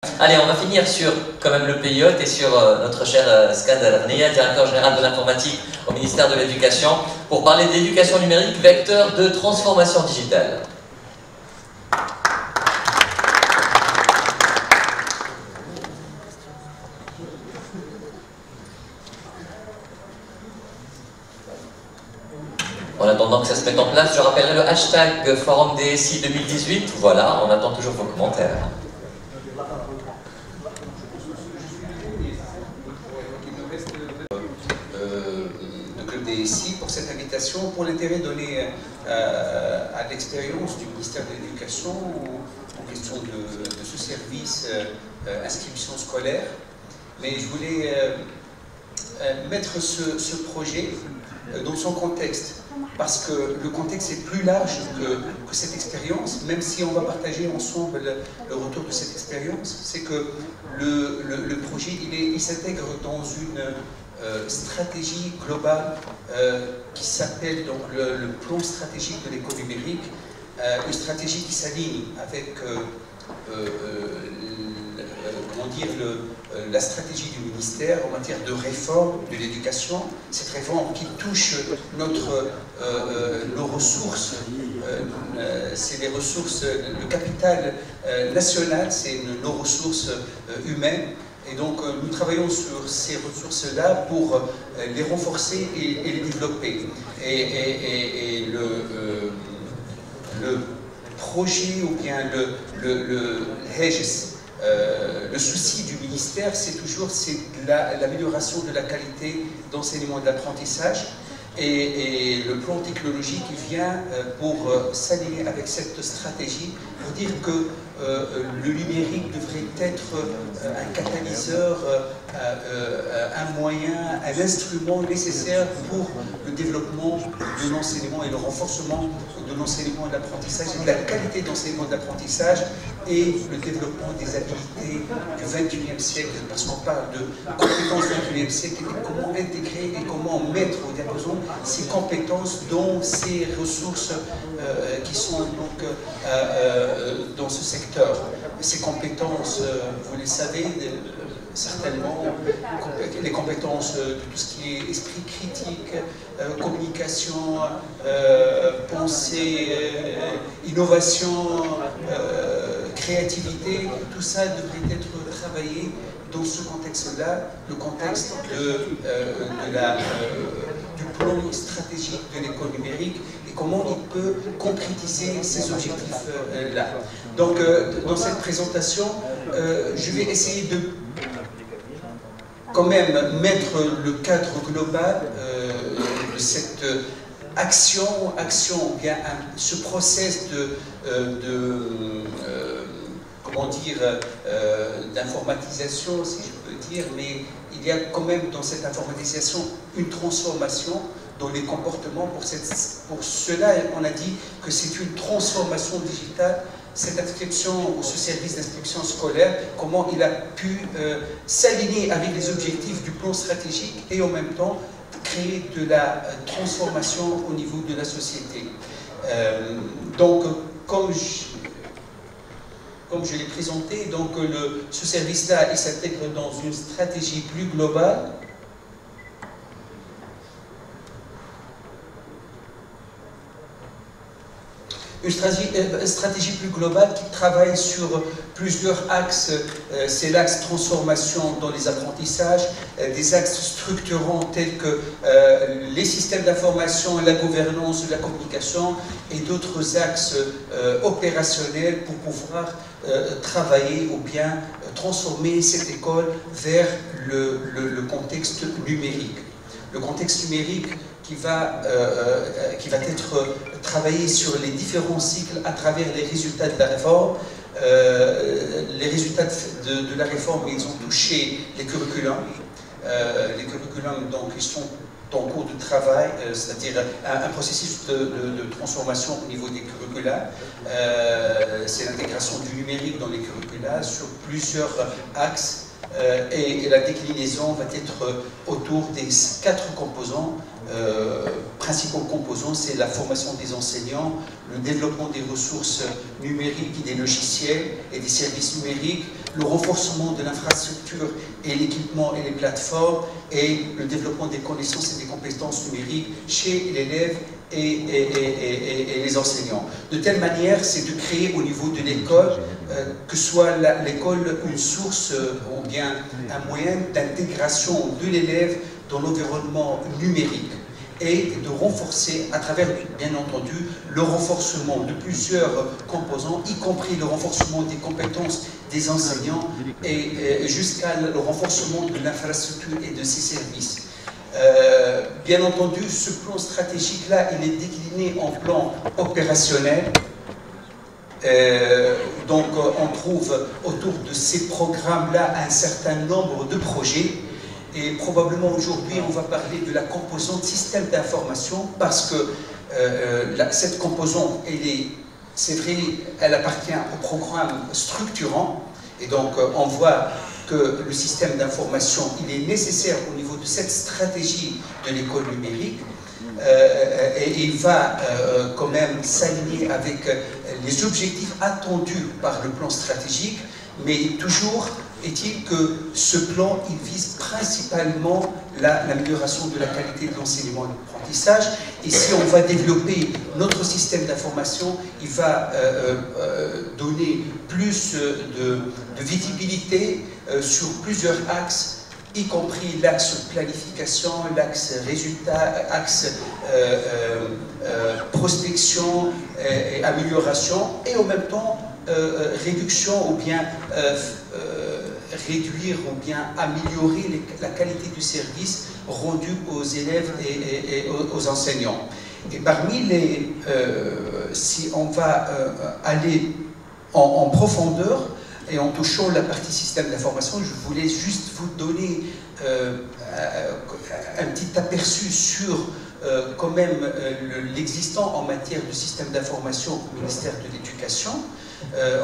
Allez, on va finir sur quand même le PIOT et sur notre cher Skad Al-Arnia, directeur général de l'informatique au ministère de l'Éducation, pour parler d'éducation numérique, vecteur de transformation digitale. En attendant que ça se mette en place, je rappellerai le hashtag Forum DSI 2018. Voilà, on attend toujours vos commentaires. Le club DSI pour cette invitation, pour l'intérêt donné à l'expérience du ministère de l'Éducation en question de ce service inscription scolaire. Mais je voulais mettre ce projet dans son contexte, parce que le contexte est plus large que cette expérience, même si on va partager ensemble le retour de cette expérience. C'est que le projet, il s'intègre dans une stratégie globale qui s'appelle donc le plan stratégique de l'école numérique, une stratégie qui s'aligne avec la stratégie du ministère en matière de réforme de l'éducation, cette réforme qui touche nos ressources, c'est les ressources, le capital national, c'est nos ressources humaines. Et donc nous travaillons sur ces ressources-là pour les renforcer et les développer. Et le projet ou bien le souci du ministère, c'est toujours l'amélioration de la qualité d'enseignement et d'apprentissage. Et le plan technologique vient pour s'aligner avec cette stratégie, pour dire que le numérique devrait être un catalyseur, un moyen, un instrument nécessaire pour le développement de l'enseignement et le renforcement de l'enseignement et de l'apprentissage, et de la qualité d'enseignement et d'apprentissage, et le développement des habiletés du XXIe siècle, parce qu'on parle de compétences du XXIe siècle, et comment intégrer et comment mettre au diapason ces compétences dans ces ressources qui sont donc dans ce secteur. Ces compétences, vous les savez certainement, les compétences de tout ce qui est esprit critique, communication, pensée, innovation, créativité, tout ça devrait être travaillé dans ce contexte-là, le contexte du plan stratégique de l'école numérique et comment il peut concrétiser ces objectifs-là. Donc, dans cette présentation, je vais essayer de quand même mettre le cadre global de cette action, bien ce process d'informatisation, si je peux dire, mais il y a quand même dans cette informatisation une transformation dans les comportements. Pour cela, on a dit que c'est une transformation digitale, cette inscription ou ce service d'inscription scolaire, comment il a pu s'aligner avec les objectifs du plan stratégique et en même temps créer de la transformation au niveau de la société. Donc, comme je l'ai présenté, donc ce service-là, il s'intègre dans une stratégie plus globale. Une stratégie plus globale qui travaille sur plusieurs axes. C'est l'axe transformation dans les apprentissages, des axes structurants tels que les systèmes d'information, la gouvernance, la communication, et d'autres axes opérationnels pour pouvoir travailler ou bien transformer cette école vers le contexte numérique. Le contexte numérique qui va être travaillé sur les différents cycles à travers les résultats de la réforme. Les résultats de la réforme, ils ont touché les curriculums. Les curriculums, donc, ils sont en cours de travail, c'est-à-dire un processus de transformation au niveau des curricula. C'est l'intégration du numérique dans les curricula sur plusieurs axes. Et la déclinaison va être autour des 4 composants. Principaux composants, c'est la formation des enseignants, le développement des ressources numériques et des logiciels et des services numériques, le renforcement de l'infrastructure et l'équipement et les plateformes, et le développement des connaissances et des compétences numériques chez l'élève et les enseignants. De telle manière, c'est de créer au niveau de l'école, que soit l'école une source ou bien un moyen d'intégration de l'élève dans l'environnement numérique, et de renforcer, à travers, bien entendu, le renforcement de plusieurs composants, y compris le renforcement des compétences des enseignants et jusqu'à le renforcement de l'infrastructure et de ses services. Bien entendu, ce plan stratégique-là, il est décliné en plan opérationnel. Donc, on trouve autour de ces programmes-là un certain nombre de projets. Et probablement aujourd'hui, on va parler de la composante système d'information, parce que cette composante, c'est vrai, elle appartient au programme structurant. Et donc, on voit que le système d'information, il est nécessaire au niveau de cette stratégie de l'école numérique. Et il va quand même s'aligner avec les objectifs attendus par le plan stratégique, mais toujours est-il que ce plan, il vise principalement l'amélioration de la qualité de l'enseignement et de l'apprentissage. Et si on va développer notre système d'information, il va donner plus de visibilité sur plusieurs axes, y compris l'axe planification, l'axe résultat, axe prospection et amélioration, et en même temps réduction ou bien réduire ou bien améliorer la qualité du service rendu aux élèves et aux enseignants. Et parmi les, si on va aller en profondeur et en touchant la partie système d'information, je voulais juste vous donner un petit aperçu sur quand même l'existant en matière de système d'information au ministère de l'Éducation.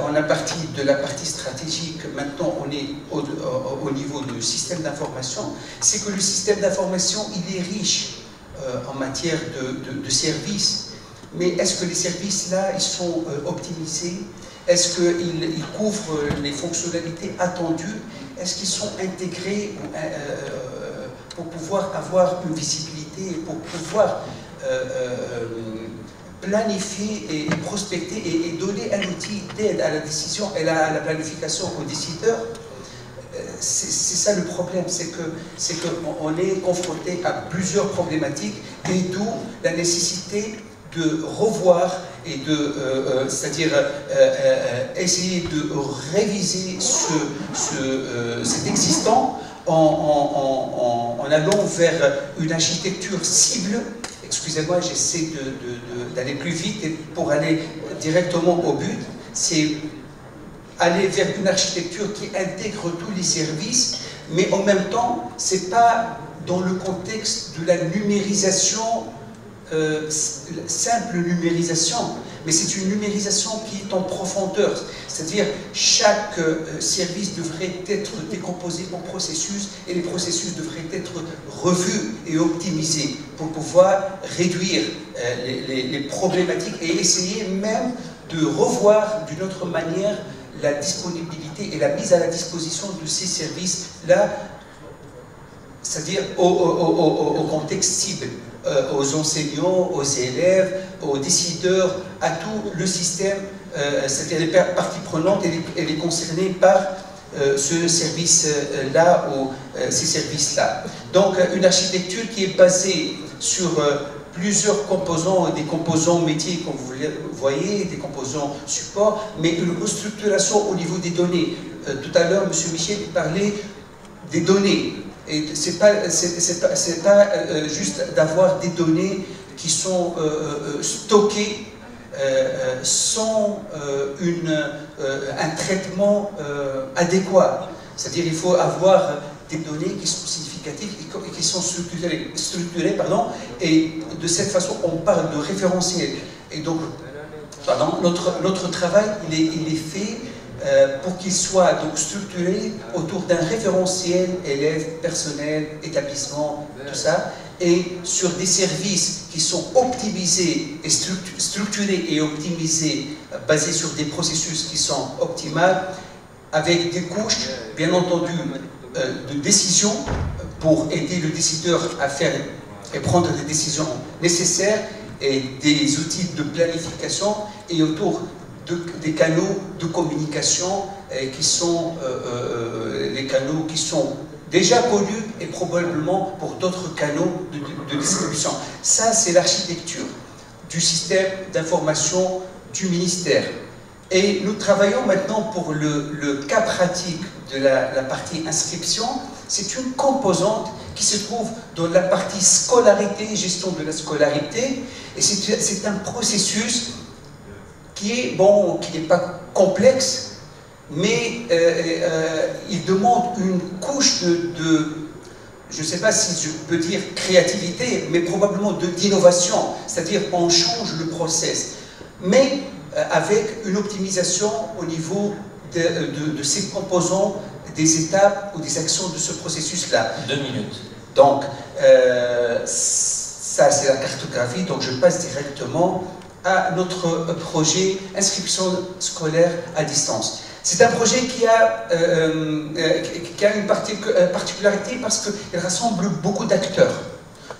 On a parti de la partie stratégique, maintenant on est au niveau du système d'information. C'est que le système d'information, il est riche en matière de services, mais est-ce que les services là, ils sont optimisés? Est-ce qu'ils couvrent les fonctionnalités attendues? Est-ce qu'ils sont intégrés pour pouvoir avoir une visibilité, pour pouvoir planifier et prospecter et donner un outil d'aide à la décision et à la planification aux décideurs? C'est ça le problème, c'est qu'on est confronté à plusieurs problématiques, et d'où la nécessité de revoir et c'est-à-dire essayer de réviser cet existant en allant vers une architecture cible. Excusez-moi, j'essaie d'aller plus vite, et pour aller directement au but, c'est aller vers une architecture qui intègre tous les services, mais en même temps, ce n'est pas dans le contexte de la numérisation, simple numérisation, mais c'est une numérisation qui est en profondeur. C'est-à-dire, chaque service devrait être décomposé en processus, et les processus devraient être revus et optimisés pour pouvoir réduire les problématiques et essayer même de revoir d'une autre manière la disponibilité et la mise à la disposition de ces services-là, c'est-à-dire au contexte cible, aux enseignants, aux élèves, aux décideurs, à tout le système, c'est-à-dire les parties prenantes et les concernés par ce service-là ou ces services-là. Donc une architecture qui est basée sur plusieurs composants, des composants métiers comme vous voyez, des composants support, mais une restructuration au niveau des données. Tout à l'heure, M. Michel parlait des données. Et ce n'est pas juste d'avoir des données qui sont stockées sans un traitement adéquat. C'est-à-dire qu'il faut avoir des données qui sont significatives et qui sont structurées, et de cette façon on parle de référentiel. Et donc, notre travail il est fait pour qu'il soit donc structuré autour d'un référentiel élève, personnel, établissement, tout ça, et sur des services qui sont optimisés et structurés et optimisés, basés sur des processus qui sont optimaux, avec des couches, bien entendu, de décision pour aider le décideur à faire et prendre les décisions nécessaires et des outils de planification et autour des canaux de communication qui sont les canaux qui sont déjà connus et probablement pour d'autres canaux de distribution. Ça, c'est l'architecture du système d'information du ministère. Et nous travaillons maintenant pour le cas pratique de la partie inscription. C'est une composante qui se trouve dans la partie scolarité, gestion de la scolarité. Et c'est un processus qui est, bon, qui n'est pas complexe, mais il demande une couche je ne sais pas si je peux dire créativité, mais probablement d'innovation. C'est-à-dire on change le process, mais avec une optimisation au niveau de ces composants, des étapes ou des actions de ce processus-là. 2 minutes. Donc, ça c'est la cartographie, donc je passe directement à notre projet inscription scolaire à distance. C'est un projet qui a une particularité parce qu'il rassemble beaucoup d'acteurs.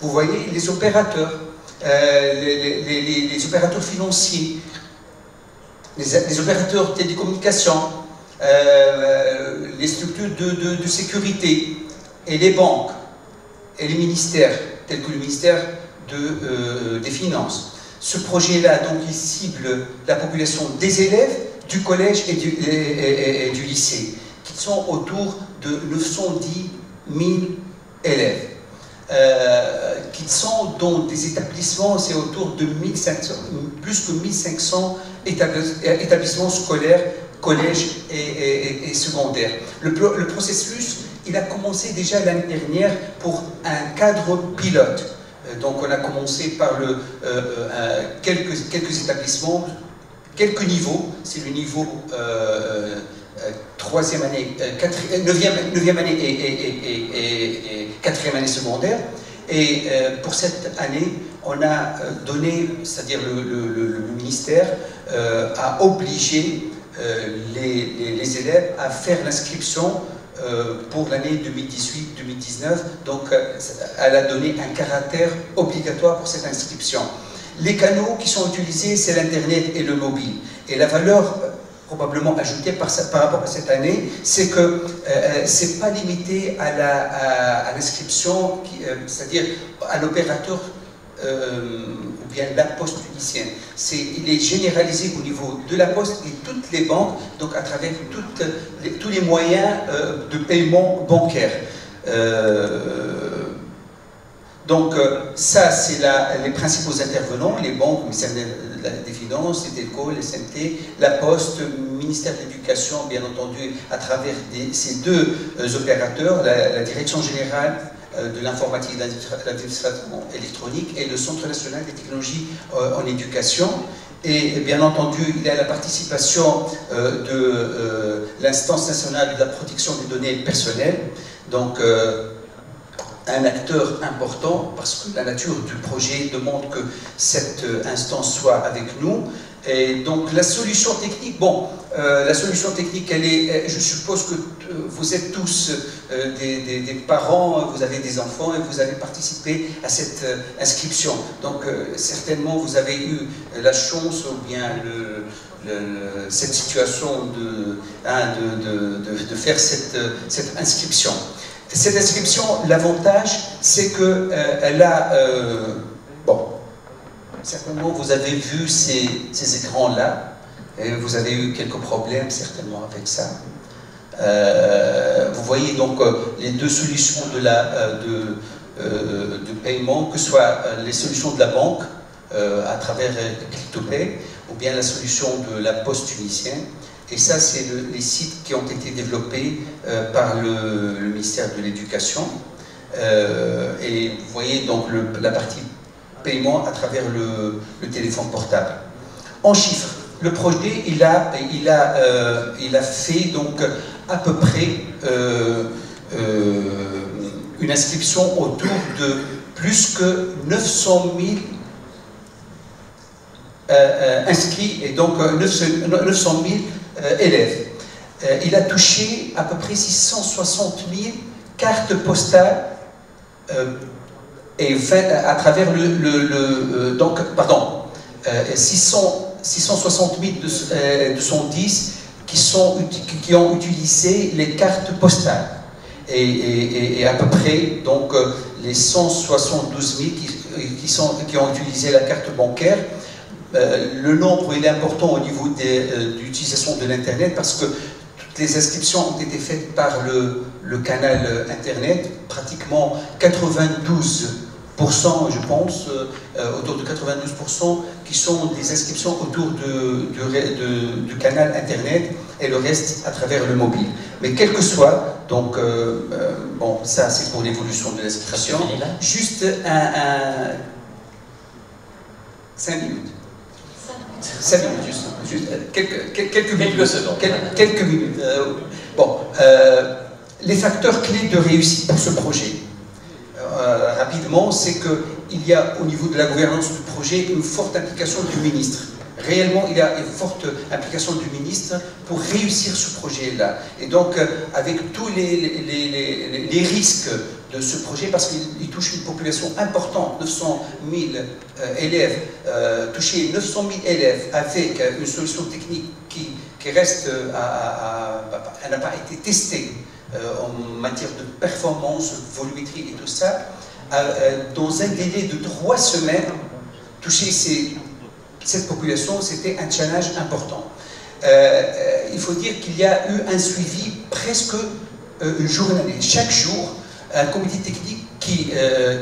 Vous voyez, les opérateurs, les opérateurs financiers, les opérateurs de télécommunications, les structures de sécurité, et les banques, et les ministères, tels que le ministère des Finances. Ce projet-là, donc, il cible la population des élèves du collège et du lycée, qui sont autour de 910 000 élèves, qui sont dans des établissements, c'est autour de plus que 1500 établissements scolaires, collèges et secondaires. Le processus, il a commencé déjà l'année dernière pour un cadre pilote. Donc on a commencé par quelques établissements, quelques niveaux, c'est le niveau 3e année, 9e année et 4e année secondaire. Et pour cette année, on a donné, c'est-à-dire le ministère a obligé les élèves à faire l'inscription pour l'année 2018-2019, donc elle a donné un caractère obligatoire pour cette inscription. Les canaux qui sont utilisés, c'est l'Internet et le mobile. Et la valeur probablement ajoutée par rapport à cette année, c'est que ce n'est pas limité à l'inscription, c'est-à-dire à l'opérateur ou bien la poste tunisienne. Il est généralisé au niveau de la poste et toutes les banques, donc à travers tous les moyens de paiement bancaire. Donc ça, c'est les principaux intervenants, les banques, le ministère des Finances, les TELCO, les SNT, la Poste, le ministère de l'Éducation, bien entendu, à travers ces deux opérateurs, la Direction Générale de l'Informatique et de l'Administration électronique et le Centre National des Technologies en Éducation. Et bien entendu, il y a la participation de l'Instance nationale de la protection des données personnelles, donc un acteur important, parce que la nature du projet demande que cette instance soit avec nous. Et donc la solution technique, bon, la solution technique, elle est, je suppose que vous êtes tous des parents, vous avez des enfants et vous avez participé à cette inscription. Donc certainement vous avez eu la chance ou bien cette situation de faire cette inscription. Cette inscription, l'avantage, c'est qu'elle a... bon, certainement, vous avez vu ces écrans-là, et vous avez eu quelques problèmes, certainement, avec ça. Vous voyez donc les deux solutions de paiement, que ce soit les solutions de la banque, à travers CryptoPay, ou bien la solution de la Poste tunisienne. Et ça, c'est les sites qui ont été développés par le ministère de l'Éducation. Et vous voyez donc la partie paiement à travers le téléphone portable. En chiffres, le projet, il a fait donc à peu près une inscription autour de plus que 900 000 inscrits et donc 900 000 élèves. il a touché à peu près 660 000 cartes postales et à travers donc, pardon, 660 210 qui ont utilisé les cartes postales. Et à peu près, donc, les 172 000 qui ont utilisé la carte bancaire. Le nombre il est important au niveau de l'utilisation de l'Internet parce que toutes les inscriptions ont été faites par le canal Internet, pratiquement 92%, je pense, autour de 92% qui sont des inscriptions autour du canal Internet et le reste à travers le mobile. Mais quel que soit, donc, bon, ça c'est pour l'évolution de l'inscription. Juste 5 minutes. 5 minutes, juste quelques secondes. Quelques minutes. Bon, les facteurs clés de réussite pour ce projet, rapidement, c'est qu'il y a au niveau de la gouvernance du projet une forte implication du ministre. Réellement, il y a une forte implication du ministre pour réussir ce projet-là. Et donc, avec tous les risques de ce projet, parce qu'il touche une population importante, 900 000 élèves, toucher 900 000 élèves avec une solution technique qui reste elle n'a pas été testée en matière de performance, volumétrie et tout ça, dans un délai de 3 semaines, toucher cette population, c'était un challenge important. Il faut dire qu'il y a eu un suivi presque journalier. Chaque jour, un comité technique qui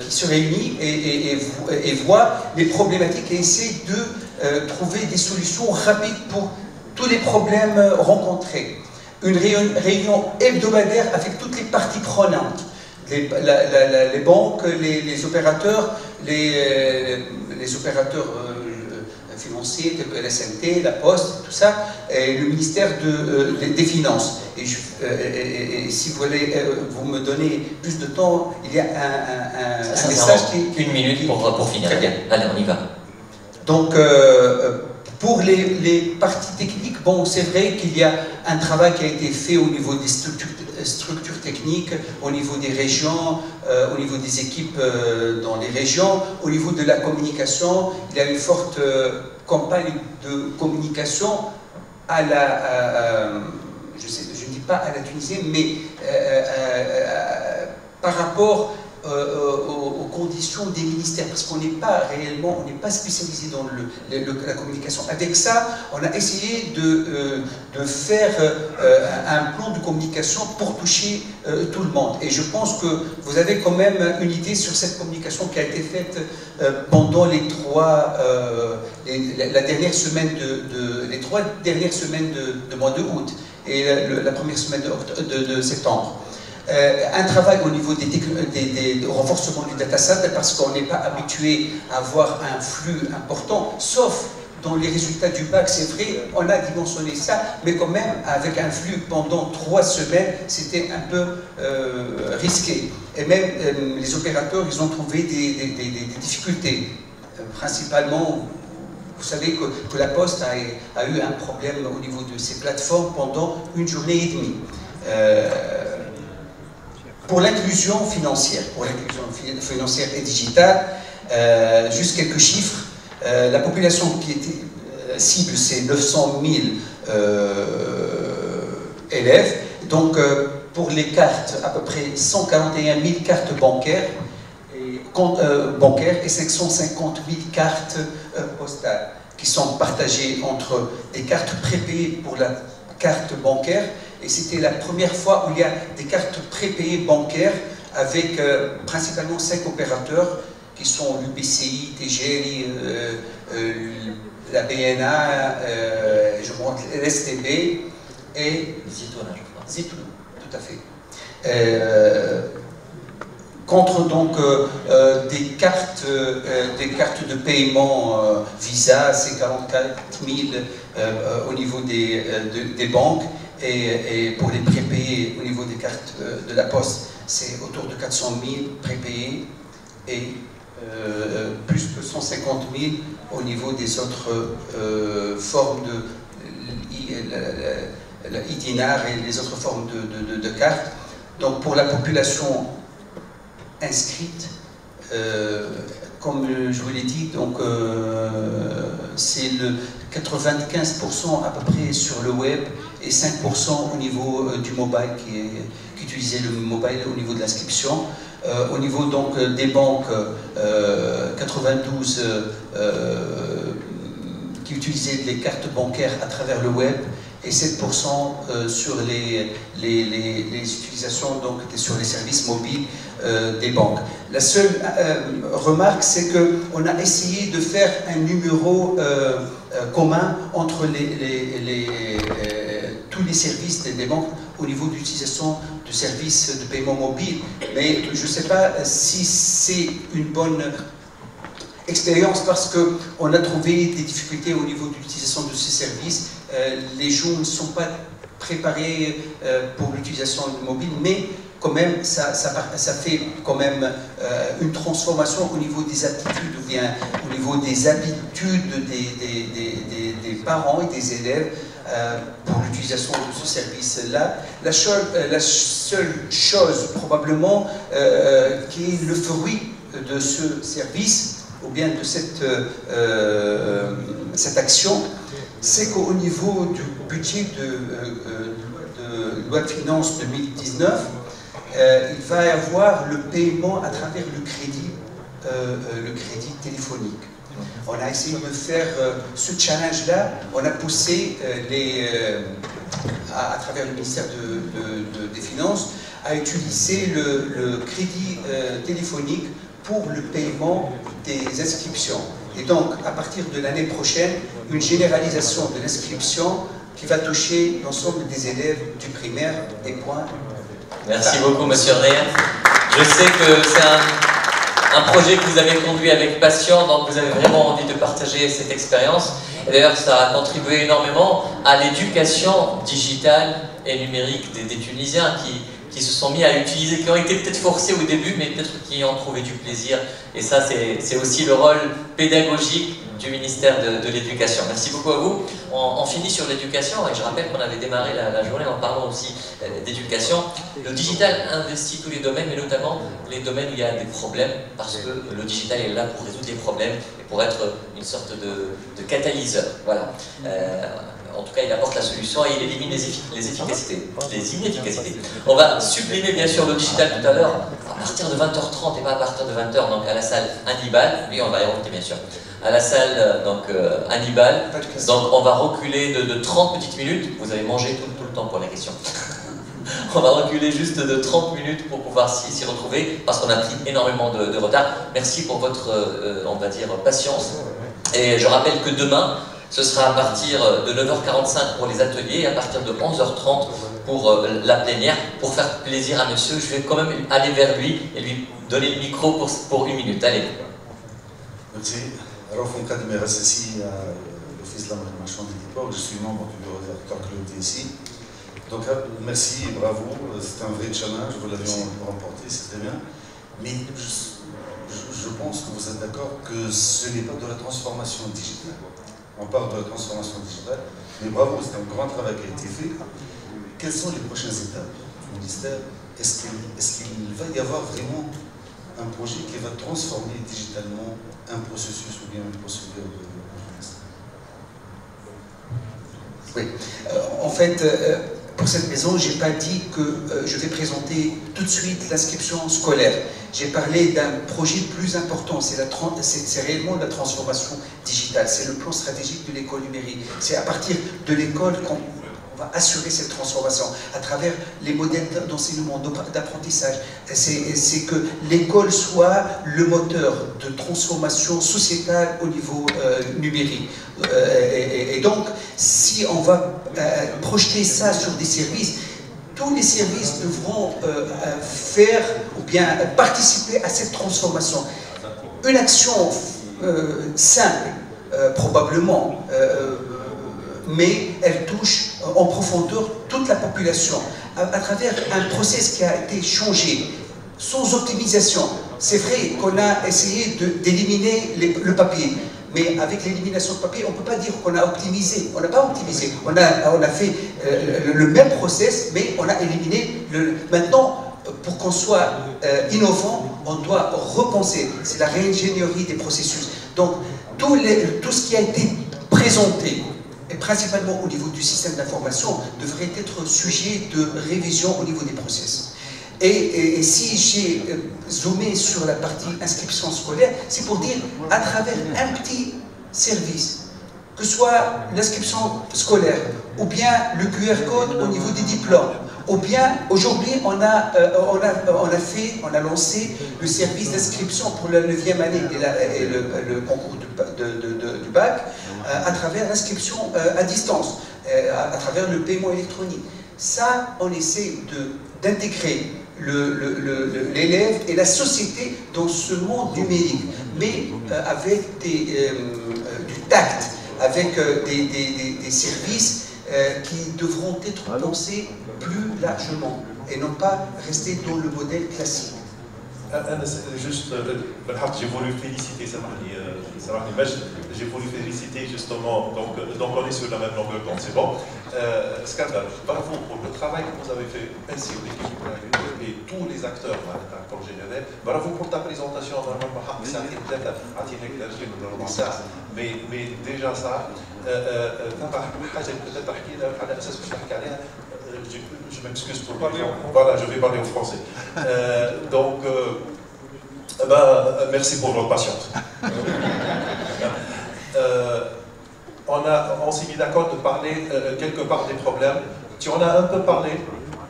se réunit et voit les problématiques et essaie de trouver des solutions rapides pour tous les problèmes rencontrés. Une réunion hebdomadaire avec toutes les parties prenantes, les banques, les opérateurs, les opérateurs financiers, tels que la SNT, la Poste, tout ça, et le ministère des Finances. Et si vous voulez, vous me donnez plus de temps, il y a un message qui... Une minute pour finir. Très bien. Allez, on y va. Donc, pour les parties techniques, bon, c'est vrai qu'il y a un travail qui a été fait au niveau des structures techniques, au niveau des régions, au niveau des équipes dans les régions, au niveau de la communication. Il y a une forte campagne de communication à je ne dis pas à la Tunisie, mais par rapport aux conditions des ministères, parce qu'on n'est pas réellement, on n'est pas spécialisé dans la communication. Avec ça, on a essayé de faire un plan de communication pour toucher tout le monde. Et je pense que vous avez quand même une idée sur cette communication qui a été faite pendant les 3 dernières semaines de mois de août et la première semaine de septembre. Un travail au niveau des renforcements du data center parce qu'on n'est pas habitué à avoir un flux important, sauf dans les résultats du bac, c'est vrai, on a dimensionné ça, mais quand même avec un flux pendant 3 semaines, c'était un peu risqué. Et même les opérateurs, ils ont trouvé des difficultés. Principalement, vous savez que la Poste a eu un problème au niveau de ses plateformes pendant 1 journée et demie. Pour l'inclusion financière, et digitale, juste quelques chiffres. La population qui était cible, c'est 900 000 élèves. Donc, pour les cartes, à peu près 141 000 cartes bancaires et 550 000 cartes postales qui sont partagées entre des cartes prépayées pour la carte bancaire. Et c'était la première fois où il y a des cartes prépayées bancaires avec principalement 5 opérateurs qui sont l'UBCI, TGL, la BNA, l'STB et Zitouna, je crois. Zitouna, tout à fait. Contre donc des cartes de paiement Visa, c'est 44 000 au niveau des banques. Et pour les prépayés au niveau des cartes de la Poste, c'est autour de 400 000 prépayés et plus que 150 000 au niveau des autres formes e-dinar et les autres formes de cartes. Donc pour la population inscrite, comme je vous l'ai dit, c'est le 95% à peu près sur le web et 5% au niveau du mobile qui utilisait le mobile au niveau de l'inscription. Au niveau donc des banques, 92 qui utilisaient les cartes bancaires à travers le web et 7% sur les utilisations donc sur les services mobiles des banques. La seule remarque, c'est qu'on a essayé de faire un numéro commun entre tous les services des banques au niveau d'utilisation de services de paiement mobile, mais je ne sais pas si c'est une bonne expérience parce qu'on a trouvé des difficultés au niveau de l'utilisation de ces services. Les gens ne sont pas préparés pour l'utilisation du mobile, mais quand même, ça fait quand même une transformation au niveau des attitudes ou bien au niveau des habitudes des parents et des élèves pour l'utilisation de ce service-là. La seule chose probablement qui est le fruit de ce service ou bien de cette action, c'est qu'au niveau du budget de loi de finances 2019, il va y avoir le paiement à travers le crédit téléphonique. On a essayé de faire ce challenge-là, on a poussé à travers le ministère des Finances à utiliser le crédit téléphonique pour le paiement des inscriptions. Et donc, à partir de l'année prochaine, une généralisation de l'inscription qui va toucher l'ensemble des élèves du primaire et point. Merci beaucoup, Monsieur Rey. Je sais que c'est un projet que vous avez conduit avec passion, donc vous avez vraiment envie de partager cette expérience. Et d'ailleurs, ça a contribué énormément à l'éducation digitale et numérique des Tunisiens qui se sont mis à utiliser, qui ont été peut-être forcés au début, mais peut-être qui ont trouvé du plaisir. Et ça, c'est aussi le rôle pédagogique du ministère de l'Éducation. Merci beaucoup à vous. On finit sur l'éducation, et je rappelle qu'on avait démarré la journée en parlant aussi d'éducation. Le digital investit tous les domaines, mais notamment les domaines où il y a des problèmes, parce que le digital est là pour résoudre les problèmes et pour être une sorte de catalyseur. Voilà. En tout cas, il apporte la solution et il élimine les inefficacités. On va sublimer bien sûr le digital tout à l'heure, à partir de 20h30 et pas à partir de 20h, donc à la salle Hannibal. Oui, on va y remonter bien sûr. À la salle Hannibal. Donc on va reculer de 30 petites minutes. Vous avez mangé tout le temps pour la question. On va reculer juste de 30 minutes pour pouvoir s'y retrouver parce qu'on a pris énormément de retard. Merci pour votre, on va dire, patience. Et je rappelle que demain, ce sera à partir de 9h45 pour les ateliers et à partir de 11h30 pour la plénière. Pour faire plaisir à monsieur, je vais quand même aller vers lui et lui donner le micro pour une minute. Allez. Merci. Alors, Fonkad Merassessi, l'Office de la Marche de l'époque, je suis membre du bureau directeur Claude ici. Donc, merci et bravo, c'était un vrai challenge, vous l'aviez remporté, c'était bien. Mais je pense que vous êtes d'accord que ce n'est pas de la transformation digitale. On parle de la transformation digitale, mais bravo, c'est un grand travail qui a été fait. Quelles sont les prochaines étapes du ministère? Est-ce qu'il va y avoir vraiment un projet qui va transformer digitalement un processus ou bien une procédure de ministère? Oui, en fait, pour cette raison, je n'ai pas dit que je vais présenter tout de suite l'inscription scolaire. J'ai parlé d'un projet plus important, c'est réellement la transformation digitale, c'est le plan stratégique de l'école numérique. C'est à partir de l'école qu'on va assurer cette transformation, à travers les modèles d'enseignement, d'apprentissage. C'est que l'école soit le moteur de transformation sociétale au niveau numérique. Et donc, si on va projeter ça sur des services, tous les services devront faire ou bien participer à cette transformation. Une action simple, probablement, mais elle touche en profondeur toute la population à travers un process qui a été changé, sans optimisation. C'est vrai qu'on a essayé d'éliminer le papier, Mais avec l'élimination de papier, on ne peut pas dire qu'on a optimisé. On n'a pas optimisé. On a fait le même process, mais on a éliminé Maintenant, pour qu'on soit innovant, on doit repenser. C'est la réingénierie des processus. Donc, tout ce qui a été présenté, et principalement au niveau du système d'information, devrait être sujet de révision au niveau des process. Et si j'ai zoomé sur la partie inscription scolaire, c'est pour dire, à travers un petit service, que ce soit l'inscription scolaire, ou bien le QR code au niveau des diplômes, ou bien aujourd'hui on a lancé le service d'inscription pour la 9e année et le concours du bac à travers l'inscription à distance, à travers le paiement électronique. Ça, on essaie d'intégrer l'élève et la société dans ce monde numérique, mais avec du tact, avec des services qui devront être pensés plus largement et non pas rester dans le modèle classique. Juste, j'ai voulu féliciter j'ai voulu féliciter justement, donc on est sur la même longueur d'onde, c'est bon. Scandale, bravo pour le travail que vous avez fait, ainsi que l'équipe et tous les acteurs en général. Bravo pour ta présentation, mais déjà ça, je m'excuse pour parler. Voilà, je vais parler en français. Donc, merci pour votre patience. On s'est mis d'accord de parler quelque part des problèmes. Tu en as un peu parlé,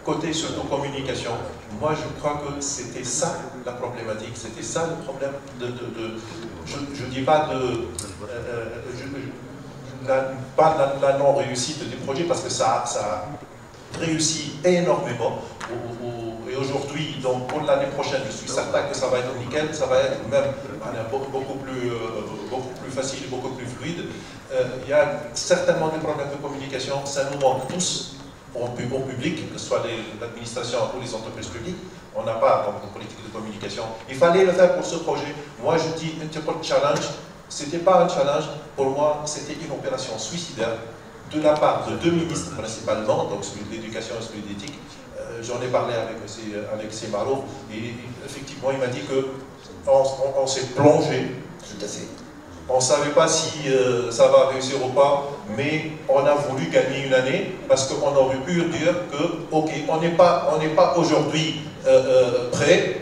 côté surtout communication. Moi, je crois que c'était ça la problématique, c'était ça le problème je ne dis pas pas la non-réussite du projet, parce que ça réussit énormément. Et aujourd'hui, donc pour l'année prochaine, je suis certain que ça va être nickel, ça va être même beaucoup plus facile, beaucoup plus fluide. Il y a certainement des problèmes de communication, ça nous manque tous au public, que ce soit l'administration ou les entreprises publiques. On n'a pas de politique de communication. Il fallait le faire pour ce projet. Moi, je dis un petit peu de challenge. Ce n'était pas un challenge, pour moi, c'était une opération suicidaire de la part de 2 ministres principalement, donc celui de l'éducation et celui de l'éthique. J'en ai parlé avec Semarov, et effectivement, il m'a dit qu'on s'est plongé. Tout à fait. On ne savait pas si ça va réussir ou pas, mais on a voulu gagner une année, parce qu'on aurait pu dire que, ok, on n'est pas aujourd'hui prêt,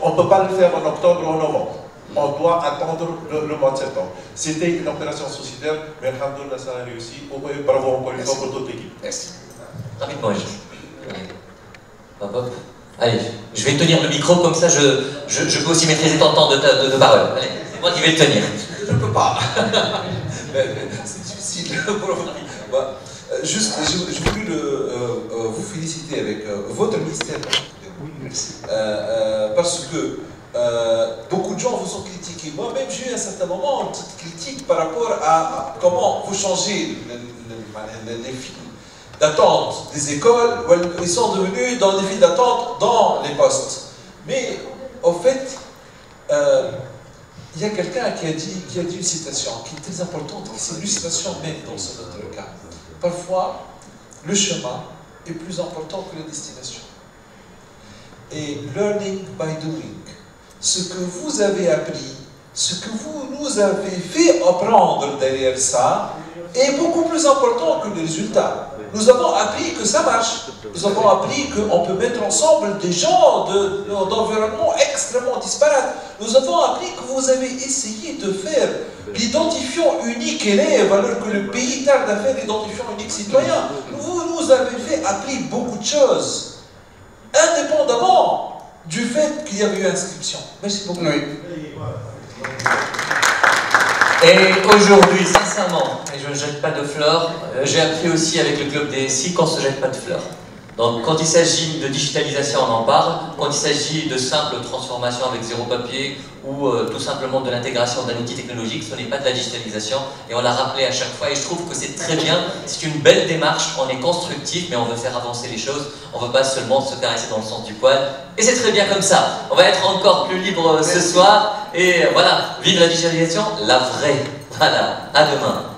on ne peut pas le faire en octobre ou en novembre. On doit attendre le mois de septembre. C'était une opération suicidaire, mais alhamdoulilah, ça a réussi. Bravo encore une fois pour toute l'équipe. Merci. Rapidement, allez, je vais tenir le micro, comme ça je peux aussi maîtriser ton temps de parole. Allez, c'est moi qui vais le tenir. Je ne peux pas. C'est difficile. Juste, je voulais vous féliciter avec votre ministère. Parce que beaucoup de gens vous ont critiqué. Moi-même, j'ai eu à un certain moment une petite critique par rapport à comment vous changez les files d'attente des écoles. Ils sont devenus dans les files d'attente dans les postes. Mais, au fait, il y a quelqu'un qui a dit une citation qui est très importante, c'est une citation même dans notre cas. Parfois, le chemin est plus important que la destination. Et learning by doing, ce que vous avez appris, ce que vous nous avez fait apprendre derrière ça, est beaucoup plus important que le résultat. Nous avons appris que ça marche. Nous avons appris qu'on peut mettre ensemble des gens d'environnements extrêmement disparates. Nous avons appris que vous avez essayé de faire l'identifiant unique élève, alors que le pays tarde à faire l'identifiant unique citoyen. Vous nous avez appris beaucoup de choses, indépendamment du fait qu'il y avait eu inscription. Merci beaucoup. Oui. Et aujourd'hui, sincèrement, et je ne jette pas de fleurs, j'ai appris aussi avec le club DSI qu'on ne se jette pas de fleurs. Donc quand il s'agit de digitalisation, on en parle. Quand il s'agit de simple transformation avec zéro papier ou tout simplement de l'intégration d'un outil technologique, ce n'est pas de la digitalisation. Et on l'a rappelé à chaque fois et je trouve que c'est très bien. C'est une belle démarche, on est constructif mais on veut faire avancer les choses. On ne veut pas seulement se caresser dans le sens du poil. Et c'est très bien comme ça. On va être encore plus libre ce soir. Et voilà, vive la digitalisation, la vraie. Voilà, à demain.